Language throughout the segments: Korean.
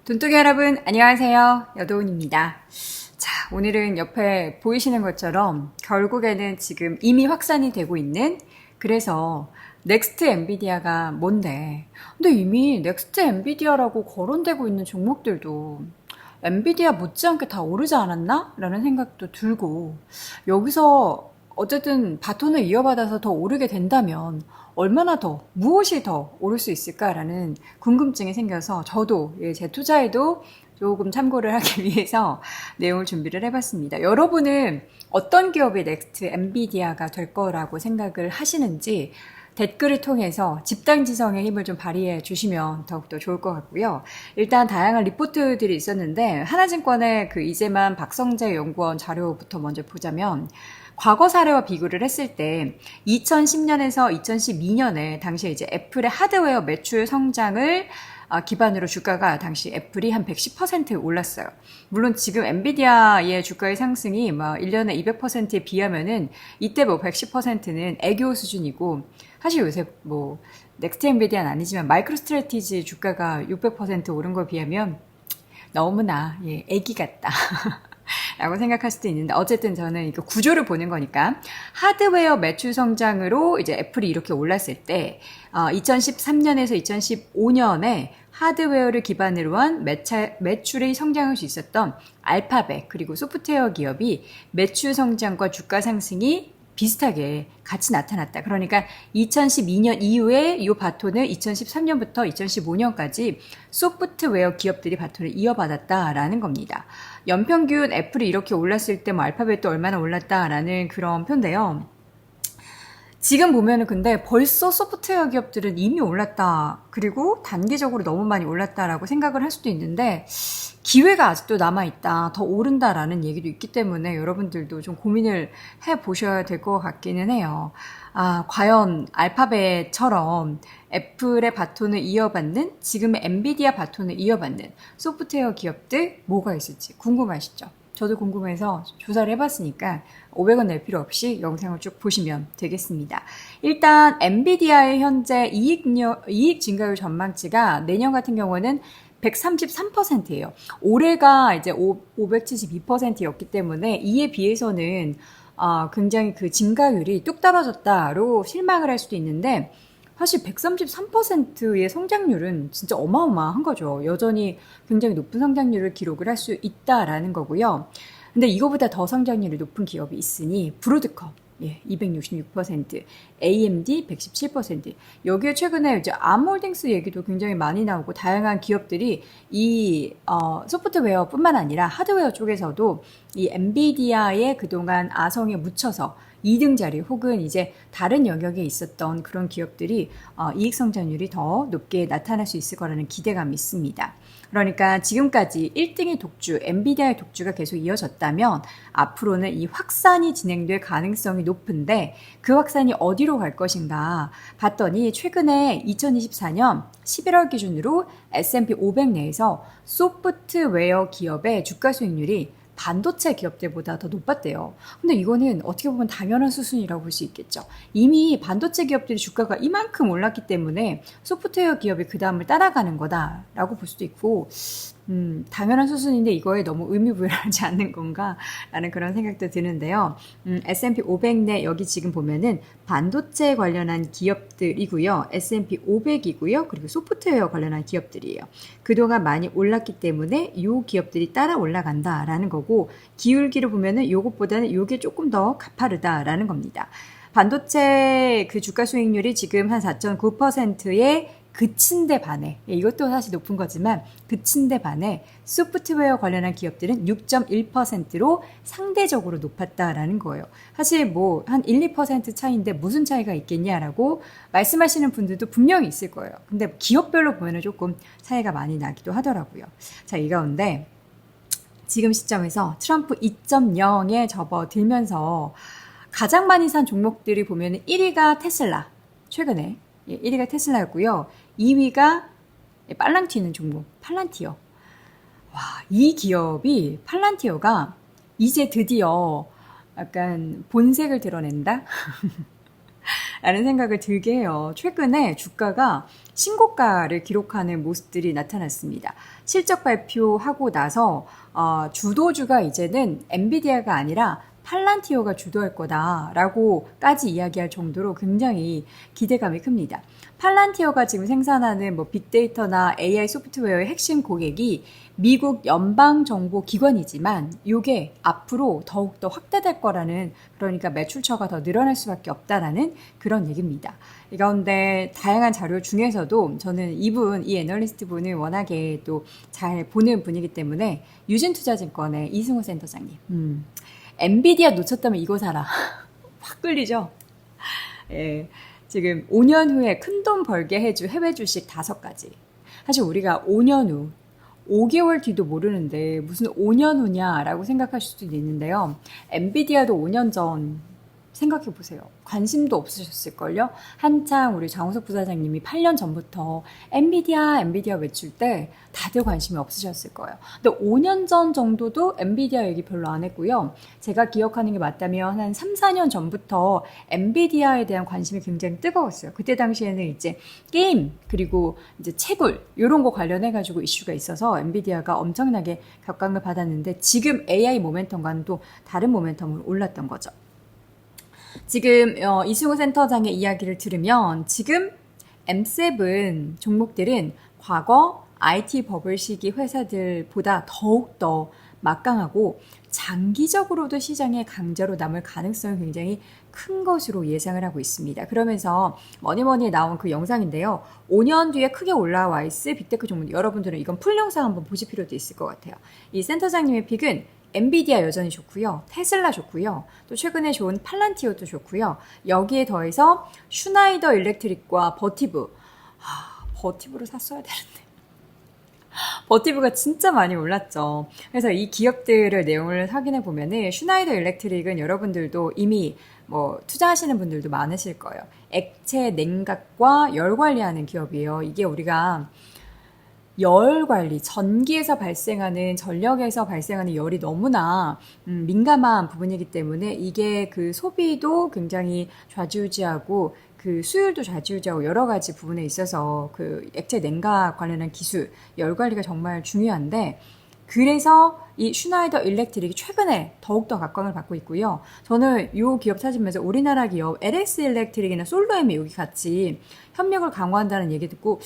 돈독이 여러분 안녕하세요. 여도은입니다. 자, 오늘은 옆에 보이시는 것처럼 결국에는 지금 이미 확산이 되고 있는, 그래서 넥스트 엔비디아가 뭔데, 근데 이미 넥스트 엔비디아라고 거론되고 있는 종목들도 엔비디아 못지않게 다 오르지 않았나? 라는 생각도 들고, 여기서 어쨌든 바톤을 이어받아서 더 오르게 된다면 얼마나 더, 무엇이 더 오를 수 있을까라는 궁금증이 생겨서 저도 제 투자에도 조금 참고를 하기 위해서 내용을 준비를 해봤습니다. 여러분은 어떤 기업이 넥스트 엔비디아가 될 거라고 생각을 하시는지 댓글을 통해서 집단지성의 힘을 좀 발휘해 주시면 더욱더 좋을 것 같고요. 일단 다양한 리포트들이 있었는데 하나증권의 그 이재만 박성재 연구원 자료부터 먼저 보자면, 과거 사례와 비교를 했을 때 2010년에서 2012년에 당시에 이제 애플의 하드웨어 매출 성장을 기반으로 주가가 당시 애플이 한 110% 올랐어요. 물론 지금 엔비디아의 주가의 상승이 막 1년에 200%에 비하면은 이때 뭐 110%는 애교 수준이고, 사실 요새 뭐 넥스트 엔비디아는 아니지만 마이크로 스트래티지 주가가 600% 오른 거에 비하면 너무나 애기 같다 라고 생각할 수도 있는데, 어쨌든 저는 이거 구조를 보는 거니까 하드웨어 매출 성장으로 이제 애플이 이렇게 올랐을 때 2013년에서 2015년에 하드웨어를 기반으로 한 매출이 성장할 수 있었던 알파벳 그리고 소프트웨어 기업이 매출 성장과 주가 상승이 비슷하게 같이 나타났다. 그러니까 2012년 이후에 이 바톤을 2013년부터 2015년까지 소프트웨어 기업들이 바톤을 이어받았다라는 겁니다. 연평균 애플이 이렇게 올랐을 때 뭐 알파벳도 얼마나 올랐다라는 그런 표인데요. 지금 보면은 근데 벌써 소프트웨어 기업들은 이미 올랐다, 그리고 단기적으로 너무 많이 올랐다라고 생각을 할 수도 있는데, 기회가 아직도 남아있다, 더 오른다라는 얘기도 있기 때문에 여러분들도 좀 고민을 해보셔야 될 것 같기는 해요. 과연 알파벳처럼 애플의 바톤을 이어받는, 지금의 엔비디아 바톤을 이어받는 소프트웨어 기업들 뭐가 있을지 궁금하시죠? 저도 궁금해서 조사를 해봤으니까 500원 낼 필요 없이 영상을 쭉 보시면 되겠습니다. 일단 엔비디아의 현재 이익 증가율 전망치가 내년 같은 경우는 133%예요. 올해가 이제 572%였기 때문에 이에 비해서는 굉장히 그 증가율이 뚝 떨어졌다로 실망을 할 수도 있는데, 사실 133%의 성장률은 진짜 어마어마한 거죠. 여전히 굉장히 높은 성장률을 기록을 할 수 있다라는 거고요. 근데 이거보다 더 성장률이 높은 기업이 있으니 브로드컴 266%, AMD 117%. 여기에 최근에 이제 암홀딩스 얘기도 굉장히 많이 나오고, 다양한 기업들이 이 소프트웨어뿐만 아니라 하드웨어 쪽에서도 이 엔비디아의 그동안 아성에 묻혀서 2등 자리 혹은 이제 다른 영역에 있었던 그런 기업들이 이익 성장률이 더 높게 나타날 수 있을 거라는 기대감이 있습니다. 그러니까 지금까지 1등의 독주, 엔비디아의 독주가 계속 이어졌다면 앞으로는 이 확산이 진행될 가능성이 높은데, 그 확산이 어디로 갈 것인가 봤더니 최근에 2024년 11월 기준으로 S&P 500 내에서 소프트웨어 기업의 주가 수익률이 반도체 기업들보다 더 높았대요. 근데 이거는 어떻게 보면 당연한 수순이라고 볼 수 있겠죠. 이미 반도체 기업들이 주가가 이만큼 올랐기 때문에 소프트웨어 기업이 그 다음을 따라가는 거다라고 볼 수도 있고, 당연한 수순인데 이거에 너무 의미부여하지 않는 건가 라는 그런 생각도 드는데요. S&P 500 내 여기 지금 보면은 반도체 관련한 기업들이고요. S&P 500이고요. 그리고 소프트웨어 관련한 기업들이에요. 그동안 많이 올랐기 때문에 이 기업들이 따라 올라간다라는 거고, 기울기를 보면은 요것보다는 요게 조금 더 가파르다라는 겁니다. 반도체 그 주가 수익률이 지금 한 4.9%에 그친 데 반해, 이것도 사실 높은 거지만 그친 데 반해 소프트웨어 관련한 기업들은 6.1%로 상대적으로 높았다라는 거예요. 사실 뭐 한 1, 2% 차이인데 무슨 차이가 있겠냐라고 말씀하시는 분들도 분명히 있을 거예요. 근데 기업별로 보면 조금 차이가 많이 나기도 하더라고요. 자, 이 가운데 지금 시점에서 트럼프 2.0에 접어들면서 가장 많이 산 종목들이 보면 1위가 테슬라, 최근에 1위가 테슬라였고요. 2위가 빨랑 튀는 종목 팔란티어. 와, 이 기업이, 팔란티어가 이제 드디어 약간 본색을 드러낸다 라는 생각을 들게 해요. 최근에 주가가 신고가를 기록하는 모습들이 나타났습니다. 실적 발표하고 나서 주도주가 이제는 엔비디아가 아니라 팔란티어가 주도할 거다라고까지 이야기할 정도로 굉장히 기대감이 큽니다. 팔란티어가 지금 생산하는 빅데이터나 AI 소프트웨어의 핵심 고객이 미국 연방정보기관이지만 이게 앞으로 더욱더 확대될 거라는, 그러니까 매출처가 더 늘어날 수밖에 없다라는 그런 얘기입니다. 이 가운데 다양한 자료 중에서도 저는 이 애널리스트 분을 워낙에 또 잘 보는 분이기 때문에 유진투자증권의 이승우 센터장님, 엔비디아 놓쳤다면 이거 사라. 확 끌리죠? 예, 지금 5년 후에 큰돈 벌게 해줄 해외 주식 5가지. 사실 우리가 5년 후, 5개월 뒤도 모르는데 무슨 5년 후냐라고 생각하실 수도 있는데요. 엔비디아도 5년 전 생각해보세요. 관심도 없으셨을걸요? 한창 우리 장우석 부사장님이 8년 전부터 엔비디아 외칠 때 다들 관심이 없으셨을 거예요. 근데 5년 전 정도도 엔비디아 얘기 별로 안 했고요. 제가 기억하는 게 맞다면 한 3, 4년 전부터 엔비디아에 대한 관심이 굉장히 뜨거웠어요. 그때 당시에는 이제 게임, 그리고 이제 채굴, 이런 거 관련해가지고 이슈가 있어서 엔비디아가 엄청나게 각광을 받았는데 지금 AI 모멘텀과는 또 다른 모멘텀으로 올랐던 거죠. 지금 이승우 센터장의 이야기를 들으면 지금 M7 종목들은 과거 IT 버블 시기 회사들보다 더욱더 막강하고 장기적으로도 시장의 강자로 남을 가능성이 굉장히 큰 것으로 예상을 하고 있습니다. 그러면서 뭐니뭐니 나온 그 영상인데요. 5년 뒤에 크게 올라와 있을 빅테크 종목, 여러분들은 이건 풀 영상 한번 보실 필요도 있을 것 같아요. 이 센터장님의 픽은 엔비디아 여전히 좋고요. 테슬라 좋고요. 또 최근에 좋은 팔란티어도 좋고요. 여기에 더해서 슈나이더 일렉트릭과 버티브. 버티브를 샀어야 되는데. 버티브가 진짜 많이 올랐죠. 그래서 이 기업들의 내용을 확인해 보면은 슈나이더 일렉트릭은 여러분들도 이미 투자하시는 분들도 많으실 거예요. 액체 냉각과 열 관리하는 기업이에요. 이게 우리가 열 관리, 전기에서 발생하는, 전력에서 발생하는 열이 너무나 민감한 부분이기 때문에 이게 그 소비도 굉장히 좌지우지하고 그 수율도 좌지우지하고 여러 가지 부분에 있어서 그 액체 냉각 관련한 기술, 열 관리가 정말 중요한데, 그래서 이 슈나이더 일렉트릭이 최근에 더욱더 각광을 받고 있고요. 저는 이 기업 찾으면서 우리나라 기업 LS 일렉트릭이나 솔로엠이 여기 같이 협력을 강화한다는 얘기 듣고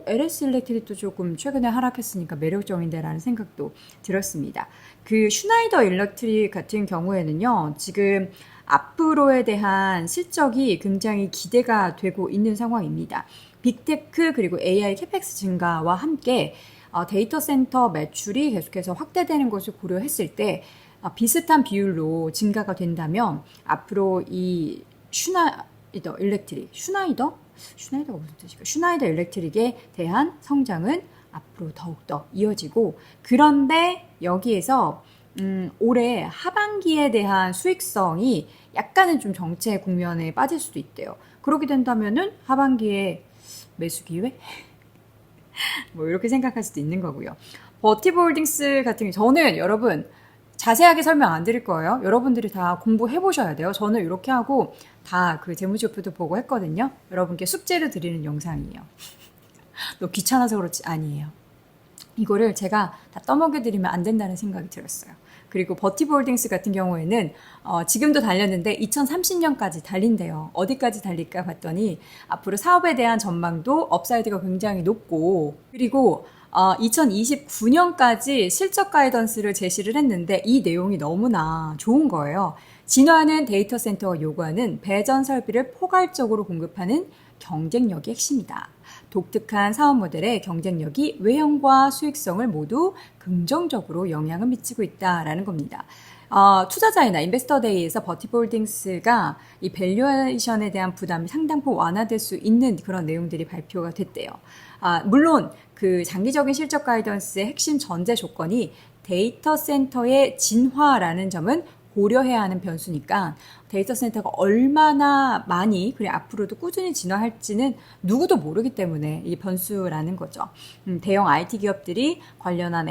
LS 일렉트릭도 조금 최근에 하락했으니까 매력적인데 라는 생각도 들었습니다. 그 슈나이더 일렉트릭 같은 경우에는요. 지금 앞으로에 대한 실적이 굉장히 기대가 되고 있는 상황입니다. 빅테크 그리고 AI 캐펙스 증가와 함께 데이터 센터 매출이 계속해서 확대되는 것을 고려했을 때 비슷한 비율로 증가가 된다면 앞으로 이 슈나이더 일렉트릭, 슈나이더가 무슨 뜻일까? 슈나이더 일렉트릭에 대한 성장은 앞으로 더욱더 이어지고, 그런데 여기에서 올해 하반기에 대한 수익성이 약간은 좀 정체 국면에 빠질 수도 있대요. 그렇게 된다면은 하반기에 매수 기회? 이렇게 생각할 수도 있는 거고요. 버티브 홀딩스 같은 경우 저는 여러분 자세하게 설명 안 드릴 거예요. 여러분들이 다 공부해 보셔야 돼요. 저는 이렇게 하고 다 그 재무제표도 보고 했거든요. 여러분께 숙제를 드리는 영상이에요. 너 귀찮아서 그렇지? 아니에요. 이거를 제가 다 떠먹여 드리면 안 된다는 생각이 들었어요. 그리고 버티브 홀딩스 같은 경우에는 지금도 달렸는데 2030년까지 달린대요. 어디까지 달릴까 봤더니 앞으로 사업에 대한 전망도 업사이드가 굉장히 높고, 그리고 2029년까지 실적 가이던스를 제시를 했는데 이 내용이 너무나 좋은 거예요. 진화하는 데이터 센터가 요구하는 배전 설비를 포괄적으로 공급하는 경쟁력이 핵심이다. 독특한 사업 모델의 경쟁력이 외형과 수익성을 모두 긍정적으로 영향을 미치고 있다라는 겁니다. 투자자이나 인베스터데이에서 버티브 홀딩스가 이 밸류에이션에 대한 부담이 상당폭 완화될 수 있는 그런 내용들이 발표가 됐대요. 물론 그 장기적인 실적 가이던스의 핵심 전제 조건이 데이터 센터의 진화라는 점은 고려해야 하는 변수니까 데이터 센터가 얼마나 많이 그래 앞으로도 꾸준히 진화할지는 누구도 모르기 때문에 이 변수라는 거죠. 대형 IT 기업들이 관련한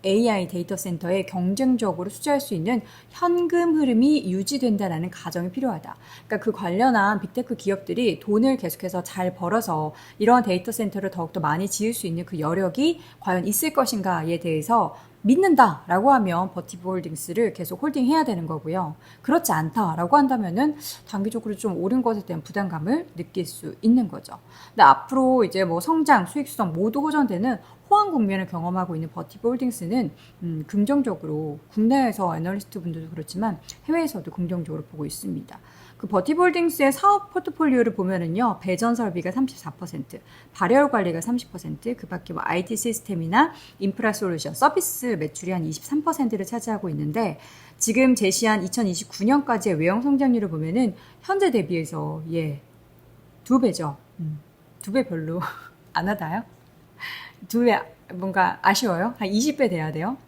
AI 데이터 센터에 경쟁적으로 투자할 수 있는 현금 흐름이 유지된다라는 가정이 필요하다. 그러니까 그 관련한 빅테크 기업들이 돈을 계속해서 잘 벌어서 이러한 데이터 센터를 더욱더 많이 지을 수 있는 그 여력이 과연 있을 것인가에 대해서 믿는다라고 하면 버티브 홀딩스를 계속 홀딩해야 되는 거고요. 그렇지 않다라고 한다면은 단기적으로 좀 오른 것에 대한 부담감을 느낄 수 있는 거죠. 근데 앞으로 이제 뭐 성장, 수익성 모두 호전되는 호황 국면을 경험하고 있는 버티브 홀딩스는 긍정적으로 국내에서 애널리스트 분들도 그렇지만 해외에서도 긍정적으로 보고 있습니다. 그 버티브 홀딩스의 사업 포트폴리오를 보면은요, 배전 설비가 34%, 발열 관리가 30%, 그 밖에 뭐 IT 시스템이나 인프라 솔루션, 서비스 매출이 한 23%를 차지하고 있는데, 지금 제시한 2029년까지의 외형 성장률을 보면은 현재 대비해서 두 배죠. 두 배 별로 안 하다요? 두 배 뭔가 아쉬워요? 한 20배 돼야 돼요?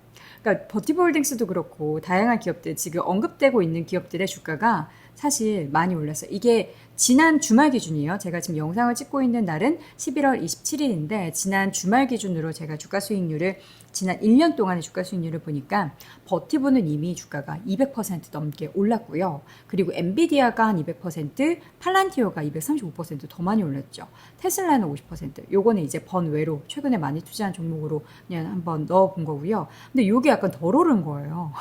그러니까 버티브 홀딩스도 그렇고 다양한 기업들, 지금 언급되고 있는 기업들의 주가가 사실 많이 올랐어요. 이게 지난 주말 기준이에요. 제가 지금 영상을 찍고 있는 날은 11월 27일인데 지난 주말 기준으로 제가 주가 수익률을 지난 1년 동안의 주가 수익률을 보니까 버티브는 이미 주가가 200% 넘게 올랐고요. 그리고 엔비디아가 한 200%, 팔란티오가 235%더 많이 올랐죠. 테슬라는 50%. 요거는 이제 번외로 최근에 많이 투자한 종목으로 그냥 한번 넣어본 거고요. 근데 요게 약간 덜 오른 거예요.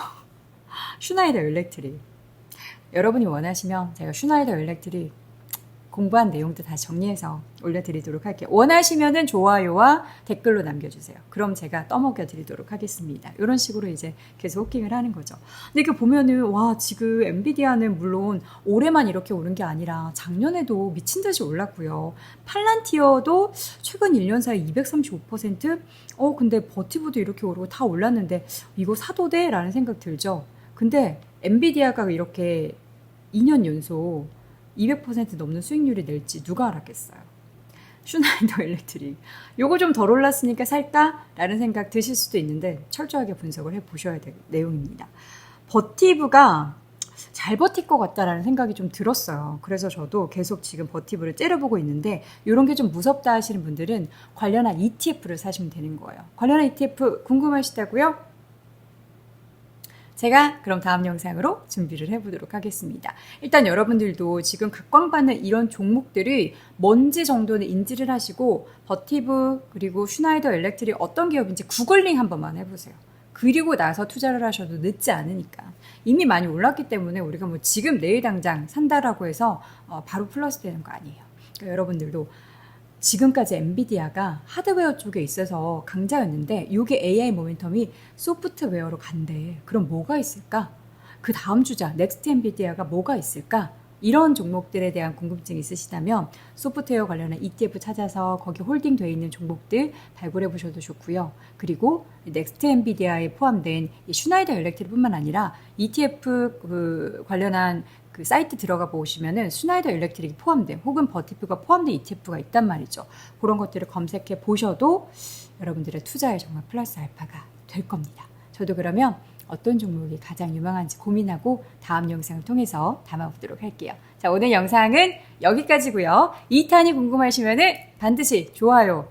슈나이더 일렉트릭. 여러분이 원하시면 제가 슈나이더 일렉트릭 공부한 내용도 다시 정리해서 올려드리도록 할게요. 원하시면은 좋아요와 댓글로 남겨주세요. 그럼 제가 떠먹여드리도록 하겠습니다. 이런 식으로 이제 계속 호킹을 하는 거죠. 근데 이렇게 보면은 와, 지금 엔비디아는 물론 올해만 이렇게 오른 게 아니라 작년에도 미친 듯이 올랐고요. 팔란티어도 최근 1년 사이 235%? 근데 버티브도 이렇게 오르고 다 올랐는데 이거 사도 돼? 라는 생각 들죠. 근데 엔비디아가 이렇게 2년 연속 200% 넘는 수익률이 낼지 누가 알았겠어요. 슈나이더 일렉트릭. 요거 좀 덜 올랐으니까 살까? 라는 생각 드실 수도 있는데 철저하게 분석을 해보셔야 될 내용입니다. 버티브가 잘 버틸 것 같다라는 생각이 좀 들었어요. 그래서 저도 계속 지금 버티브를 째려보고 있는데 이런 게 좀 무섭다 하시는 분들은 관련한 ETF를 사시면 되는 거예요. 관련한 ETF 궁금하시다고요? 제가 그럼 다음 영상으로 준비를 해보도록 하겠습니다. 일단 여러분들도 지금 각광받는 이런 종목들이 뭔지 정도는 인지를 하시고 버티브 그리고 슈나이더 일렉트릭 어떤 기업인지 구글링 한 번만 해보세요. 그리고 나서 투자를 하셔도 늦지 않으니까. 이미 많이 올랐기 때문에 우리가 뭐 지금 내일 당장 산다라고 해서 바로 플러스 되는 거 아니에요. 그러니까 여러분들도 지금까지 엔비디아가 하드웨어 쪽에 있어서 강자였는데 이게 AI 모멘텀이 소프트웨어로 간대. 그럼 뭐가 있을까? 그 다음 주자 넥스트 엔비디아가 뭐가 있을까? 이런 종목들에 대한 궁금증이 있으시다면 소프트웨어 관련한 ETF 찾아서 거기 홀딩되어 있는 종목들 발굴해 보셔도 좋고요. 그리고 넥스트 엔비디아에 포함된 슈나이더 일렉트릭뿐만 아니라 ETF 관련한 그 사이트 들어가 보시면은 슈나이더 일렉트릭이 포함된 혹은 버티프가 포함된 ETF가 있단 말이죠. 그런 것들을 검색해 보셔도 여러분들의 투자에 정말 플러스 알파가 될 겁니다. 저도 그러면 어떤 종목이 가장 유망한지 고민하고 다음 영상을 통해서 담아보도록 할게요. 자, 오늘 영상은 여기까지고요. 2탄이 궁금하시면은 반드시 좋아요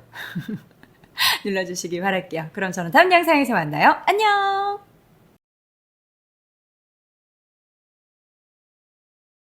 눌러주시기 바랄게요. 그럼 저는 다음 영상에서 만나요. 안녕!